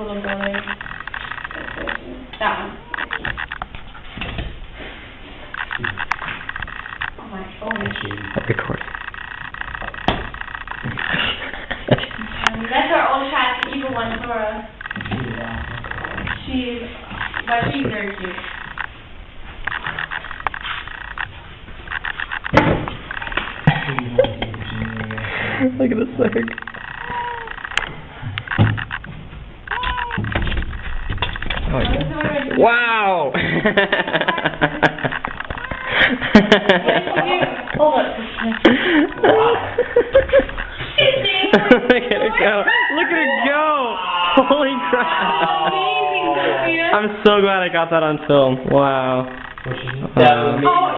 little boy. That one. Oh my gosh. Record. That's our old shot, the evil one for us. She's very cute. Look at this thing. Oh, yeah. Wow! Hold on. Look at her go! Look at her go! Holy crap! Amazing, Sophia. I'm so glad I got that on film. Wow. Oh.